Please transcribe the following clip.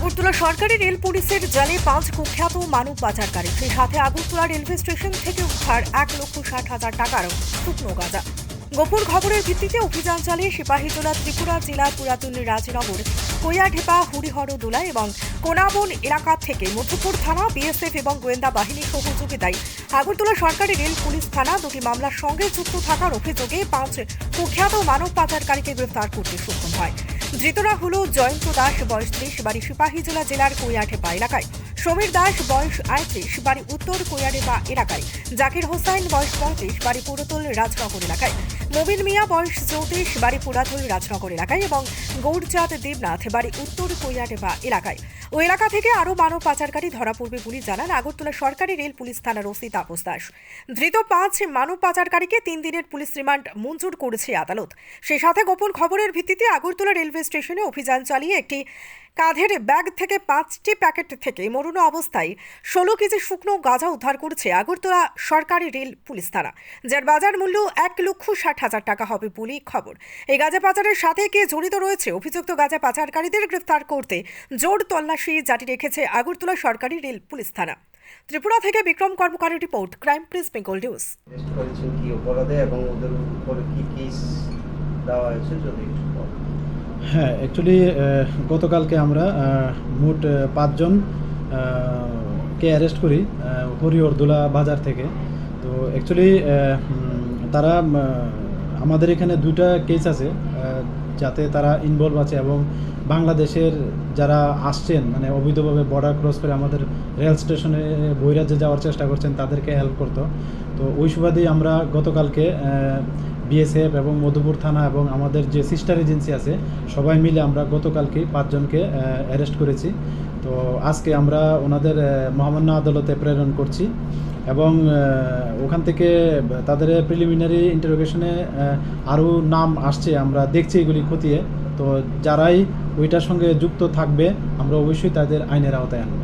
আগরতলা সরকারি রেল পুলিশের জালে 5 কুখ্যাত মানব পাচারকারী, সেই সাথে আগরতলা রেলওয়ে স্টেশন থেকে উদ্ধার 1,60,000 টাকার শুকনো গাঁজা। গোপন খবরের ভিত্তিতে অভিযান চালিয়ে সিপাহীজলা ত্রিপুরা জেলার পুরাতন রাজনগর, কৈয়াঢেপা, হরিহরদোলা এবং কোনাবন এলাকা থেকে মধ্যপুর থানা, বিএসএফ এবং গোয়েন্দা বাহিনীর সহযোগিতায় আগরতলা সরকারি রেল পুলিশ থানা দুটি মামলার সঙ্গে যুক্ত থাকার অভিযোগে 5 কুখ্যাত মানব পাচারকারীকে গ্রেফতার করতে সক্ষম হয়। ধৃতরা হলো জয়ন্ত দাস, বয়স 30, বাড়ি সিপাহীজলা জেলার কৈয়াঢেপা এলাকায়; সমীর দাস, বয়স 38, বাড়ি উত্তর কৈয়াঢেপা এলাকায়; জাকির হোসাইন, বয়স 35, বাড়ি পুরাতন রাজনগর এলাকায়; মবিন মিয়া, বয়স 34, বাড়ি পুরাতন রাজনগর এলাকায় এবং গৌরচাঁদ দেবনাথ, বাড়ি উত্তর কৈয়াঢেপা এলাকায়। ওই এলাকা থেকে আরও মানব পাচারকারী ধরা পড়বে বলে জানান আগরতলা সরকারি রেল পুলিশ থানার ওসি তাপস দাস। ধৃত 5 মানব পাচারকারীকে 3 দিনের পুলিশ রিমান্ড মঞ্জুর করেছে আদালত। সেই সাথে গোপন খবরের ভিত্তিতে আগরতলা রেলওয়ে স্টেশনে অভিযান চালিয়ে একটি কাঁধের ব্যাগ থেকে 5টি প্যাকেট থেকে মরুনো অবস্থায় 16 কেজি শুকনো গাঁজা উদ্ধার করেছে আগরতলা সরকারি রেল পুলিশ থানা, যার বাজার মূল্য 1,60,000 টাকা হবে বলে খবর। এই গাঁজা পাচারের সাথে কে জড়িত রয়েছে, অভিযুক্ত গাঁজা পাচারকারীদের গ্রেফতার করতে জোর তল্লাশি জারি রেখেছে আগরতলা সরকারি রেল পুলিশ থানা। ত্রিপুরা থেকে বিক্রম কর্মকারের report, crime press Bengal news. কি অপরাধে এবং ওদের উপরে কি কেস দেওয়া হয়েছে যদি একটু বলেন। হ্যাঁ, অ্যাকচুয়ালি গতকালকে আমরা মোট 5 জন কে অ্যারেস্ট করি হরিহরদোলা বাজার থেকে। তো অ্যাকচুয়ালি তারা আমাদের এখানে 2টা কেস আছে যাতে তারা ইনভলভ আছে এবং বাংলাদেশের যারা আসছেন মানে অবৈধভাবে বর্ডার ক্রস করে আমাদের রেল স্টেশনে বহিরাজ্যে যাওয়ার চেষ্টা করছেন তাদেরকে হেল্প করতো। তো ওই সুবাদেই আমরা গতকালকে বিএসএফ এবং মধুপুর থানা এবং আমাদের যে সিস্টার এজেন্সি আছে সবাই মিলে আমরা গতকালকে 5 জনকে অ্যারেস্ট করেছি। তো আজকে আমরা ওনাদের মহামান্য আদালতে প্রেরণ করছি এবং ওখান থেকে তাদের প্রিলিমিনারি ইন্টারোগেশনে আরও নাম আসছে, আমরা দেখছি এগুলি খতিয়ে। তো যারাই ওইটার সঙ্গে যুক্ত থাকবে আমরা অবশ্যই তাদের আইনের আওতায় আনব।